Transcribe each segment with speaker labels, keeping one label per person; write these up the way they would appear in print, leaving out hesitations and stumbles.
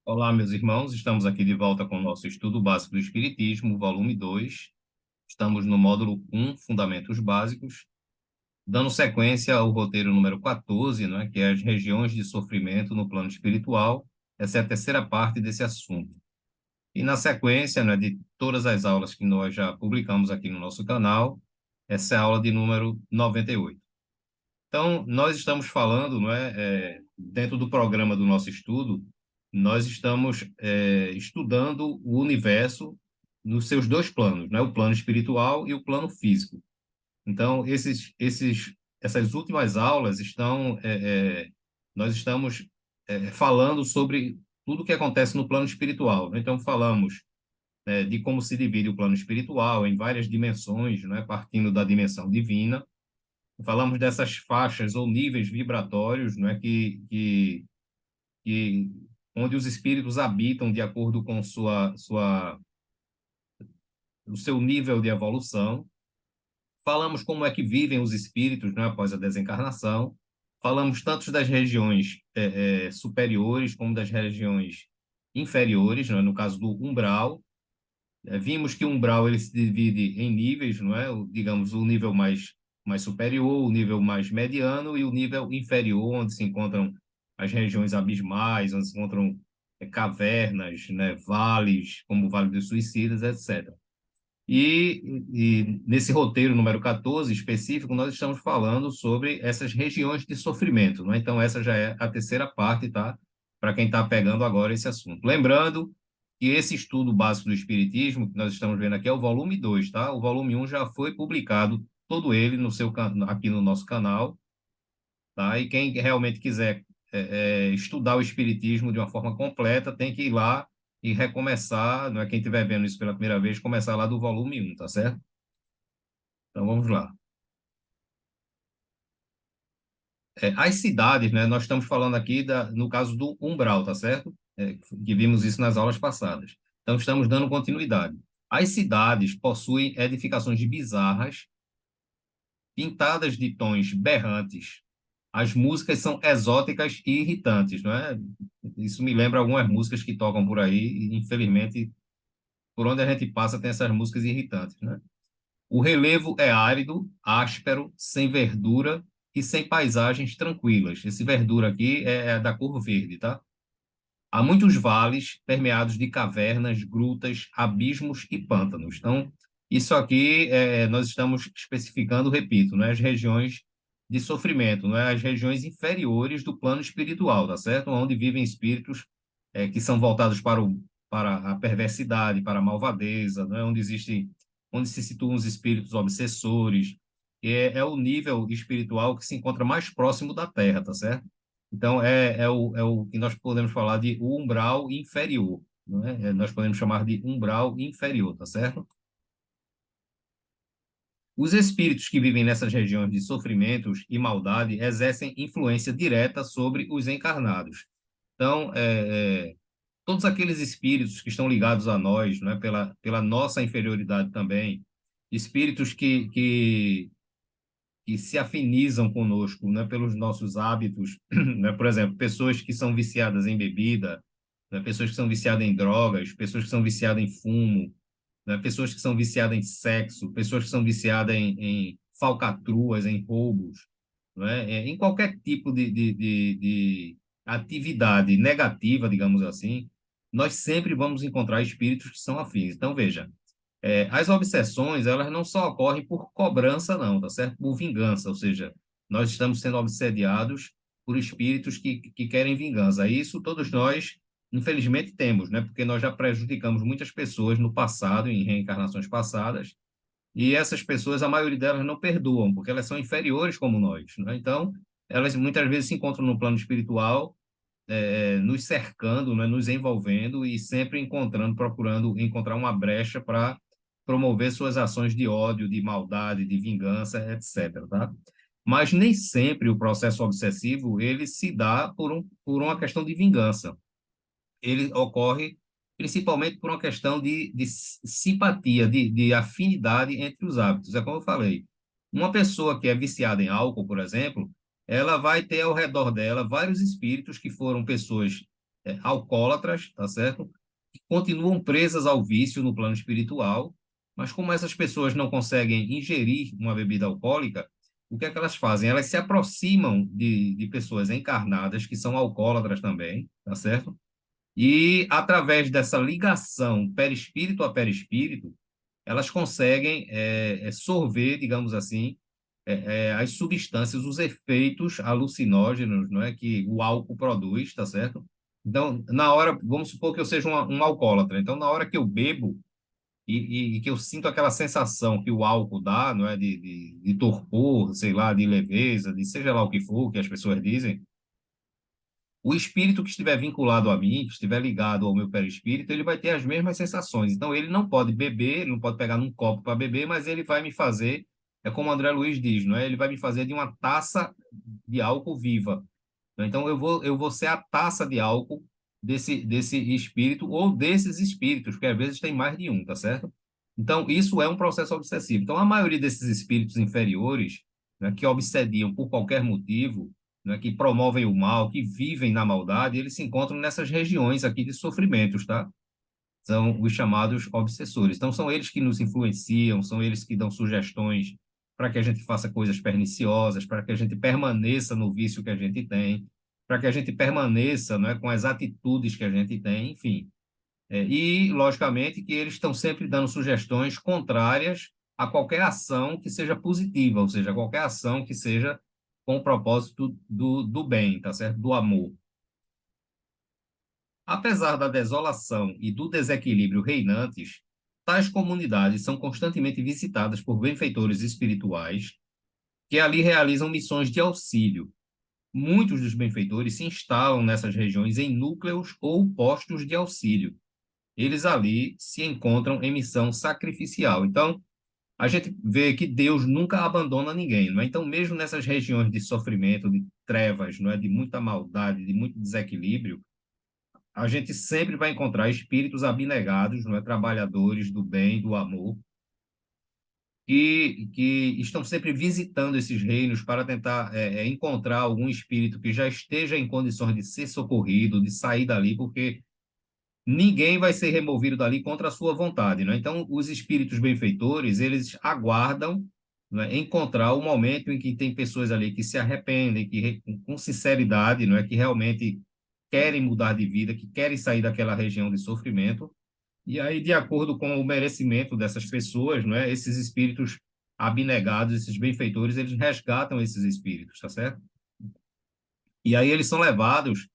Speaker 1: Olá, meus irmãos, estamos aqui de volta com o nosso estudo básico do Espiritismo, volume 2. Estamos no módulo 1, Fundamentos Básicos, dando sequência ao roteiro número 14, né, que é as regiões de sofrimento no plano espiritual. Essa é a terceira parte desse assunto. E na sequência, né, de todas as aulas que nós já publicamos aqui no nosso canal, essa é a aula de número 98. Então, nós estamos falando, não é, dentro do programa do nosso estudo, nós estamos estudando o universo nos seus dois planos, né, o plano espiritual e o plano físico. Então, essas últimas aulas nós estamos falando sobre tudo o que acontece no plano espiritual, né? Então, falamos de como se divide o plano espiritual em várias dimensões, né, partindo da dimensão divina. Falamos dessas faixas ou níveis vibratórios, não é, que onde os espíritos habitam de acordo com o seu nível de evolução. Falamos como é que vivem os espíritos, né, após a desencarnação. Falamos tanto das regiões superiores como das regiões inferiores, não é, no caso do umbral. Vimos que o umbral ele se divide em níveis, não é? Digamos, o nível mais superior, o nível mais mediano e o nível inferior, onde se encontram as regiões abismais, onde se encontram cavernas, né? Vales, como o Vale dos Suicidas, etc. E nesse roteiro número 14 específico, nós estamos falando sobre essas regiões de sofrimento, não é? Então, essa já é a terceira parte, tá? Para quem está pegando agora esse assunto. Lembrando que esse estudo básico do Espiritismo, que nós estamos vendo aqui, é o volume 2, tá? O volume um já foi publicado, todo ele no aqui no nosso canal, tá? E quem realmente quiser estudar o Espiritismo de uma forma completa, tem que ir lá e recomeçar, não é? Quem estiver vendo isso pela primeira vez, começar lá do volume um, tá certo? Então vamos lá. As cidades, né? Nós estamos falando aqui no caso do umbral, tá certo? Que vimos isso nas aulas passadas. Então estamos dando continuidade. As cidades possuem edificações bizarras, pintadas de tons berrantes. As músicas são exóticas e irritantes, não é? Isso me lembra algumas músicas que tocam por aí, e infelizmente, por onde a gente passa tem essas músicas irritantes, né? O relevo é árido, áspero, sem verdura e sem paisagens tranquilas. Esse verdura aqui é da cor verde, tá? Há muitos vales permeados de cavernas, grutas, abismos e pântanos. Então, isso aqui nós estamos especificando, repito, né, as regiões de sofrimento, não é? As regiões inferiores do plano espiritual, tá certo? Onde vivem espíritos que são voltados para a perversidade, para a malvadeza, não é? Onde se situam os espíritos obsessores, que é o nível espiritual que se encontra mais próximo da Terra, tá certo? Então, é o que nós podemos falar de umbral inferior, não é? Nós podemos chamar de umbral inferior, tá certo? Os espíritos que vivem nessas regiões de sofrimentos e maldade exercem influência direta sobre os encarnados. Então, todos aqueles espíritos que estão ligados a nós, não é? Pela nossa inferioridade também, espíritos que se afinizam conosco, né, pelos nossos hábitos, né? Por exemplo, pessoas que são viciadas em bebida, né, pessoas que são viciadas em drogas, pessoas que são viciadas em fumo, né, pessoas que são viciadas em sexo, pessoas que são viciadas em falcatruas, em roubos, né, em qualquer tipo de atividade negativa, digamos assim, nós sempre vamos encontrar espíritos que são afins. Então, veja, as obsessões, elas não só ocorrem por cobrança, não, tá certo? Por vingança, ou seja, nós estamos sendo obsediados por espíritos que querem vingança. Isso todos nós, infelizmente, temos, né? Porque nós já prejudicamos muitas pessoas no passado, em reencarnações passadas, e essas pessoas, a maioria delas não perdoam, porque elas são inferiores como nós, né? Então, elas muitas vezes se encontram no plano espiritual, nos cercando, né, nos envolvendo e sempre procurando encontrar uma brecha para promover suas ações de ódio, de maldade, de vingança, etc., tá? Mas nem sempre o processo obsessivo ele se dá por uma questão de vingança. Ele ocorre principalmente por uma questão de simpatia, de afinidade entre os hábitos. É como eu falei, uma pessoa que é viciada em álcool, por exemplo, ela vai ter ao redor dela vários espíritos que foram pessoas alcoólatras, tá certo? Que continuam presas ao vício no plano espiritual, mas como essas pessoas não conseguem ingerir uma bebida alcoólica, o que é que elas fazem? Elas se aproximam de pessoas encarnadas que são alcoólatras também, tá certo? E através dessa ligação perispírito a perispírito, elas conseguem sorver, digamos assim, as substâncias, os efeitos alucinógenos, não é, que o álcool produz, tá certo? Então, na hora, vamos supor que eu seja um alcoólatra. Então, na hora que eu bebo e que eu sinto aquela sensação que o álcool dá, não é, de torpor, sei lá, de leveza, de seja lá o que for que as pessoas dizem, o espírito que estiver vinculado a mim, que estiver ligado ao meu perispírito, ele vai ter as mesmas sensações. Então, ele não pode beber, ele não pode pegar num copo para beber, mas ele vai me fazer, é como o André Luiz diz, não é? Ele vai me fazer de uma taça de álcool viva. Então, eu vou ser a taça de álcool desse espírito ou desses espíritos, porque às vezes tem mais de um, tá certo? Então, isso é um processo obsessivo. Então, a maioria desses espíritos inferiores, né, que obsediam por qualquer motivo, né, que promovem o mal, que vivem na maldade, eles se encontram nessas regiões aqui de sofrimentos, tá? São os chamados obsessores. Então, são eles que nos influenciam, são eles que dão sugestões para que a gente faça coisas perniciosas, para que a gente permaneça no vício que a gente tem, para que a gente permaneça, não é, com as atitudes que a gente tem, enfim. E, logicamente, que eles estão sempre dando sugestões contrárias a qualquer ação que seja positiva, ou seja, qualquer ação que seja com o propósito do bem, tá certo? Do amor. Apesar da desolação e do desequilíbrio reinantes, tais comunidades são constantemente visitadas por benfeitores espirituais que ali realizam missões de auxílio. Muitos dos benfeitores se instalam nessas regiões em núcleos ou postos de auxílio. Eles ali se encontram em missão sacrificial. Então, a gente vê que Deus nunca abandona ninguém, não é? Então, mesmo nessas regiões de sofrimento, de trevas, não é, de muita maldade, de muito desequilíbrio, a gente sempre vai encontrar espíritos abnegados, não é, trabalhadores do bem, do amor, que estão sempre visitando esses reinos para tentar encontrar algum espírito que já esteja em condições de ser socorrido, de sair dali, porque ninguém vai ser removido dali contra a sua vontade, né? Então, os espíritos benfeitores, eles aguardam, né, encontrar o momento em que tem pessoas ali que se arrependem, com sinceridade, não é, que realmente querem mudar de vida, que querem sair daquela região de sofrimento. E aí, de acordo com o merecimento dessas pessoas, não é, esses espíritos abnegados, esses benfeitores, eles resgatam esses espíritos, tá certo? E aí eles são levados,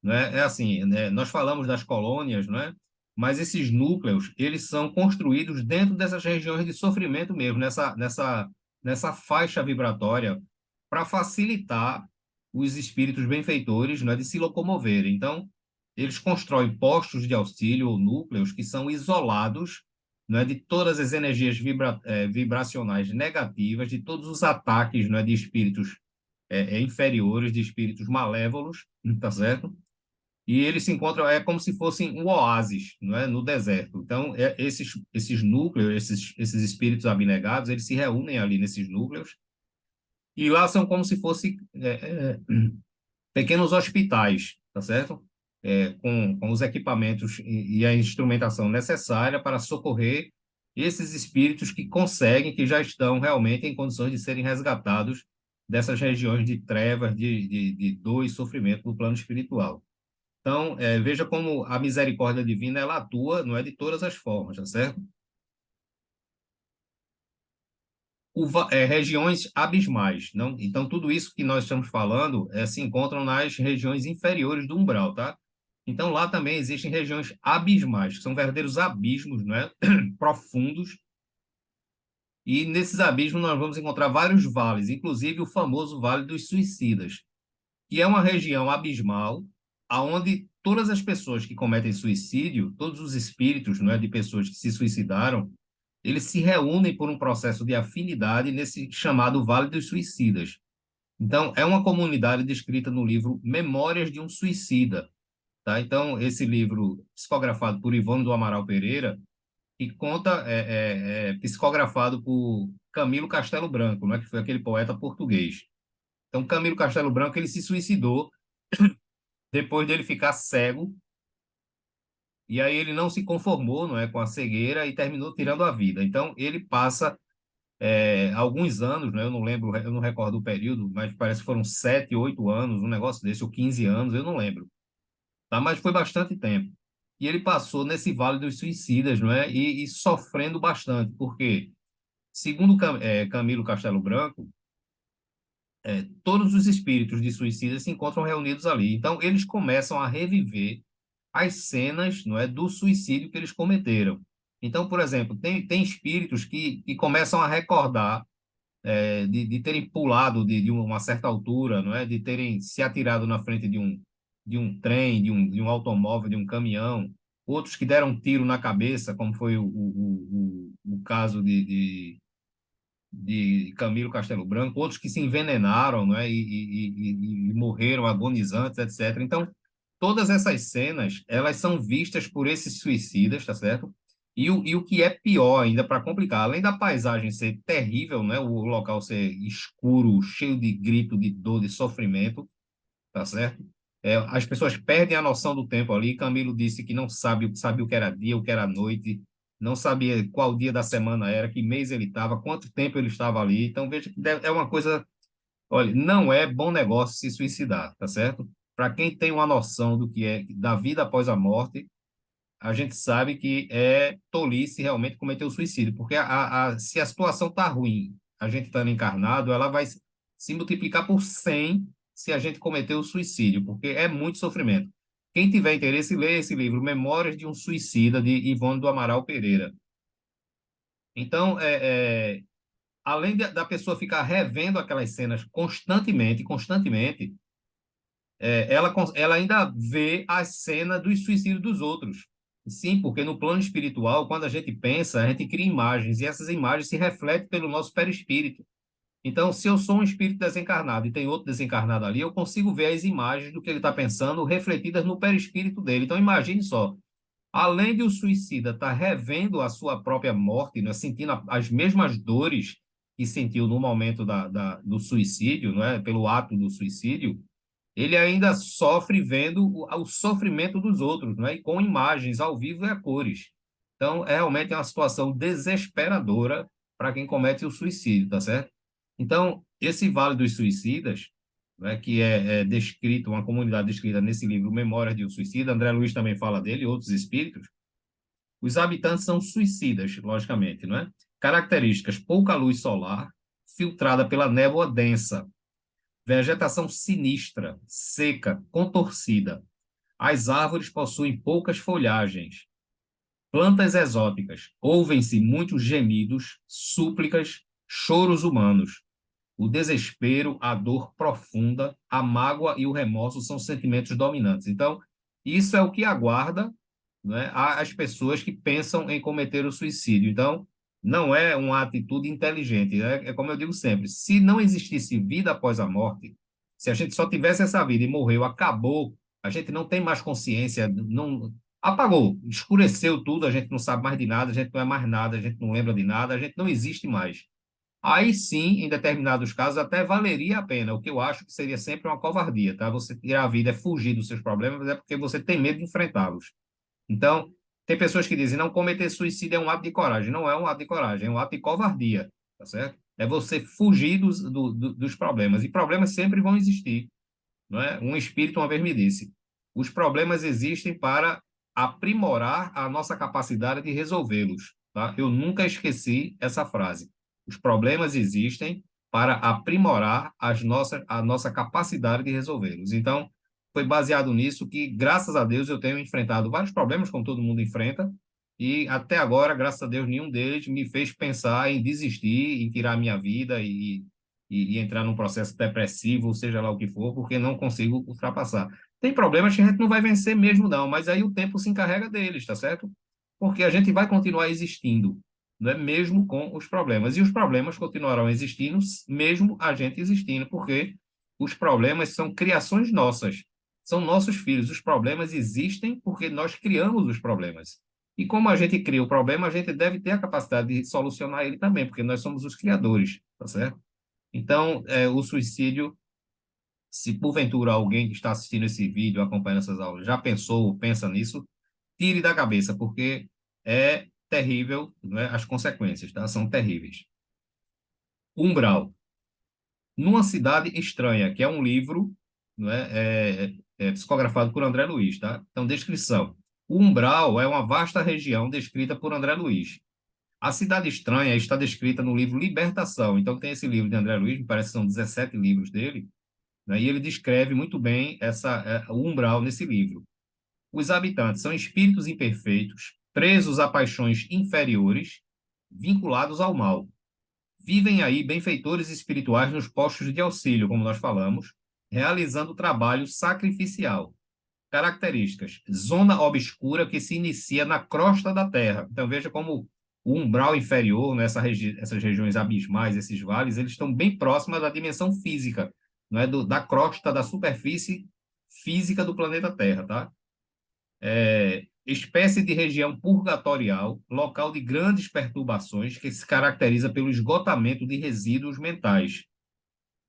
Speaker 1: né? É assim, né? Nós falamos das colônias, né? Mas esses núcleos, eles são construídos dentro dessas regiões de sofrimento mesmo, nessa faixa vibratória, para facilitar os espíritos benfeitores, né, de se locomoverem. Então, eles constroem postos de auxílio ou núcleos que são isolados, né, de todas as energias vibracionais negativas, de todos os ataques, né, de espíritos inferiores, de espíritos malévolos, tá certo? E eles se encontram, é como se fossem um oásis, não é? No deserto. Então, esses núcleos, esses espíritos abnegados, eles se reúnem ali nesses núcleos, e lá são como se fossem pequenos hospitais, tá certo? Com os equipamentos e a instrumentação necessária para socorrer esses espíritos que conseguem, que já estão realmente em condições de serem resgatados dessas regiões de trevas, de dor e sofrimento no plano espiritual. Então, veja como a misericórdia divina ela atua, não é de todas as formas, tá certo? Regiões abismais, não? Então, tudo isso que nós estamos falando se encontram nas regiões inferiores do umbral, tá? Então, lá também existem regiões abismais, que são verdadeiros abismos, não é? Profundos, e nesses abismos nós vamos encontrar vários vales, inclusive o famoso Vale dos Suicidas, que é uma região abismal, aonde todas as pessoas que cometem suicídio, todos os espíritos, não é, de pessoas que se suicidaram, eles se reúnem por um processo de afinidade nesse chamado Vale dos Suicidas. Então, é uma comunidade descrita no livro Memórias de um Suicida, tá? Então, esse livro, psicografado por Ivone do Amaral Pereira, e conta, psicografado por Camilo Castelo Branco, né, que foi aquele poeta português. Então, Camilo Castelo Branco, ele se suicidou depois dele ficar cego, e aí ele não se conformou, não é, com a cegueira e terminou tirando a vida. Então, ele passa alguns anos, né, eu não lembro, eu não recordo o período, mas parece que foram 7, 8 anos, um negócio desse, ou 15 anos, eu não lembro, tá? Mas foi bastante tempo. E ele passou nesse Vale dos Suicidas, não é? E sofrendo bastante, porque, segundo Camilo Castelo Branco, todos os espíritos de suicidas se encontram reunidos ali. Então, eles começam a reviver as cenas, não é, do suicídio que eles cometeram. Então, por exemplo, tem espíritos que começam a recordar de terem pulado de uma certa altura, não é, de terem se atirado na frente de um trem, de um automóvel, de um caminhão. Outros que deram um tiro na cabeça, como foi o caso de Camilo Castelo Branco, outros que se envenenaram, né, e morreram agonizantes, etc. Então, todas essas cenas, elas são vistas por esses suicidas, tá certo? E o que é pior ainda, para complicar, além da paisagem ser terrível, né, o local ser escuro, cheio de grito, de dor, de sofrimento, tá certo? As pessoas perdem a noção do tempo ali. Camilo disse que não sabe o que era dia, o que era noite, não sabia qual dia da semana era, que mês ele estava, quanto tempo ele estava ali. Então, veja que é uma coisa. Olha, não é bom negócio se suicidar, tá certo? Para quem tem uma noção do que é da vida após a morte, a gente sabe que é tolice realmente cometer o suicídio, porque se a situação está ruim, a gente estando encarnado, ela vai se multiplicar por 100 se a gente cometer o suicídio, porque é muito sofrimento. Quem tiver interesse, lê esse livro, Memórias de um Suicida, de Ivone do Amaral Pereira. Então, além da pessoa ficar revendo aquelas cenas constantemente, ela ainda vê a cena dos suicídios dos outros. Sim, porque no plano espiritual, quando a gente pensa, a gente cria imagens, e essas imagens se refletem pelo nosso perispírito. Então, se eu sou um espírito desencarnado e tem outro desencarnado ali, eu consigo ver as imagens do que ele está pensando refletidas no perispírito dele. Então, imagine só, além de o suicida estar revendo a sua própria morte, né, sentindo as mesmas dores que sentiu no momento do suicídio, não é, pelo ato do suicídio, ele ainda sofre vendo o sofrimento dos outros, né? E com imagens ao vivo e a cores. Então, realmente é uma situação desesperadora para quem comete o suicídio, tá certo? Então, esse Vale dos Suicidas, né, que é descrito, uma comunidade descrita nesse livro Memórias de um Suicida, André Luiz também fala dele, outros espíritos, os habitantes são suicidas, logicamente, não é? Características: pouca luz solar, filtrada pela névoa densa, vegetação sinistra, seca, contorcida. As árvores possuem poucas folhagens. Plantas exóticas. Ouvem-se muitos gemidos, súplicas, choros humanos. O desespero, a dor profunda, a mágoa e o remorso são sentimentos dominantes. Então, isso é o que aguarda, né, as pessoas que pensam em cometer o suicídio. Então, não é uma atitude inteligente. Né? É como eu digo sempre: se não existisse vida após a morte, se a gente só tivesse essa vida e morreu, acabou, a gente não tem mais consciência, não apagou, escureceu tudo, a gente não sabe mais de nada, a gente não é mais nada, a gente não lembra de nada, a gente não existe mais. Aí sim, em determinados casos, até valeria a pena, o que eu acho que seria sempre uma covardia, tá? Você tirar a vida é fugir dos seus problemas, mas é porque você tem medo de enfrentá-los. Então, tem pessoas que dizem, não, cometer suicídio é um ato de coragem. Não é um ato de coragem, é um ato de covardia, tá certo? É você fugir dos problemas. E problemas sempre vão existir, não é? Um espírito uma vez me disse, os problemas existem para aprimorar a nossa capacidade de resolvê-los, tá? Eu nunca esqueci essa frase. Os problemas existem para aprimorar a nossa capacidade de resolvê-los. Então, foi baseado nisso que, graças a Deus, eu tenho enfrentado vários problemas, como todo mundo enfrenta, e até agora, graças a Deus, nenhum deles me fez pensar em desistir, em tirar a minha vida e entrar num processo depressivo, seja lá o que for, porque não consigo ultrapassar. Tem problemas que a gente não vai vencer mesmo, não, mas aí o tempo se encarrega deles, tá certo? Porque a gente vai continuar existindo, não é, mesmo com os problemas. E os problemas continuarão existindo, mesmo a gente existindo, porque os problemas são criações nossas, são nossos filhos. Os problemas existem porque nós criamos os problemas. E como a gente cria o problema, a gente deve ter a capacidade de solucionar ele também, porque nós somos os criadores, tá certo? Então, o suicídio Se porventura alguém que está assistindo esse vídeo, acompanhando essas aulas, já pensou ou pensa nisso, tire da cabeça, porque é terrível, né? As consequências, tá? São terríveis. Umbral. Numa Cidade Estranha, que é um livro, né? É psicografado por André Luiz, tá? Então, descrição. O umbral é uma vasta região descrita por André Luiz. A Cidade Estranha está descrita no livro Libertação. Então, tem esse livro de André Luiz, me parece que são 17 livros dele, né? E ele descreve muito bem o umbral nesse livro. Os habitantes são espíritos imperfeitos, presos a paixões inferiores, vinculados ao mal. Vivem aí benfeitores espirituais nos postos de auxílio, como nós falamos, realizando trabalho sacrificial. Características: zona obscura que se inicia na crosta da Terra. Então, veja como o umbral inferior, né, essas regiões abismais, esses vales, eles estão bem próximos da dimensão física, não é, da crosta, da superfície física do planeta Terra, tá? Espécie de região purgatorial, local de grandes perturbações que se caracteriza pelo esgotamento de resíduos mentais,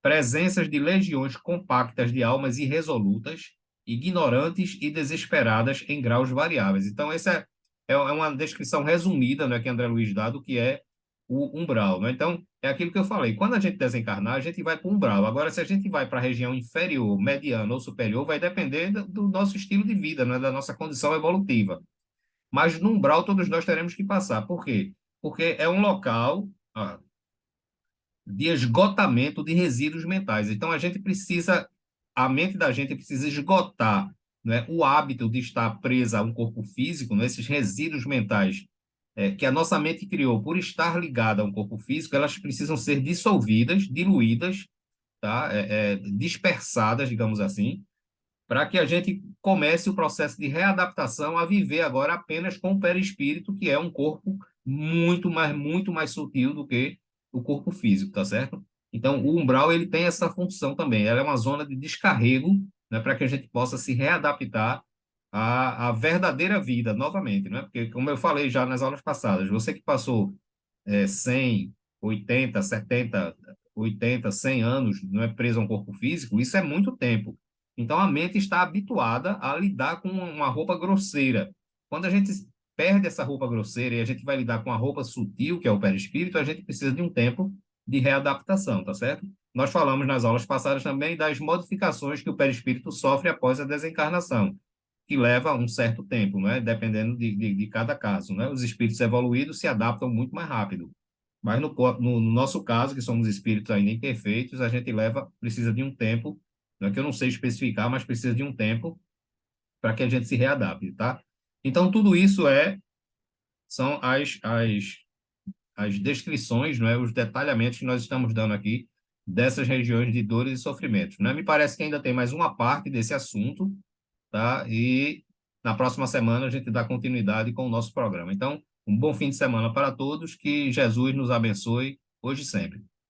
Speaker 1: presenças de legiões compactas de almas irresolutas, ignorantes e desesperadas em graus variáveis. Então, essa é uma descrição resumida, né, que André Luiz dá do que é o umbral. Né? Então, é aquilo que eu falei. Quando a gente desencarnar, a gente vai para o umbral. Agora, se a gente vai para a região inferior, mediana ou superior, vai depender do nosso estilo de vida, né, da nossa condição evolutiva. Mas no umbral, todos nós teremos que passar. Por quê? Porque é um local de esgotamento de resíduos mentais. Então, a mente da gente precisa esgotar, né, o hábito de estar presa a um corpo físico, né, esses resíduos mentais que a nossa mente criou por estar ligada a um corpo físico, elas precisam ser dissolvidas, diluídas, tá? Dispersadas, digamos assim, para que a gente comece o processo de readaptação a viver agora apenas com o perispírito, que é um corpo muito mais sutil do que o corpo físico, tá certo? Então, o umbral ele tem essa função também. Ela é uma zona de descarrego, né, para que a gente possa se readaptar à verdadeira vida novamente, né? Porque, como eu falei já nas aulas passadas, você que passou 100, 80, 70, 80, 100 anos não é preso a um corpo físico, isso é muito tempo. Então, a mente está habituada a lidar com uma roupa grosseira. Quando a gente perde essa roupa grosseira e a gente vai lidar com a roupa sutil, que é o perispírito, a gente precisa de um tempo de readaptação, tá certo? Nós falamos nas aulas passadas também das modificações que o perispírito sofre após a desencarnação, que leva um certo tempo, né? Dependendo de cada caso, né? Os espíritos evoluídos se adaptam muito mais rápido. Mas no nosso caso, que somos espíritos ainda imperfeitos, a gente precisa de um tempo, não é que eu não sei especificar, mas precisa de um tempo para que a gente se readapte, tá? Então, tudo isso são as descrições, não é? Os detalhamentos que nós estamos dando aqui dessas regiões de dores e sofrimentos, né? Me parece que ainda tem mais uma parte desse assunto, tá? E na próxima semana a gente dá continuidade com o nosso programa. Então, um bom fim de semana para todos, que Jesus nos abençoe hoje e sempre.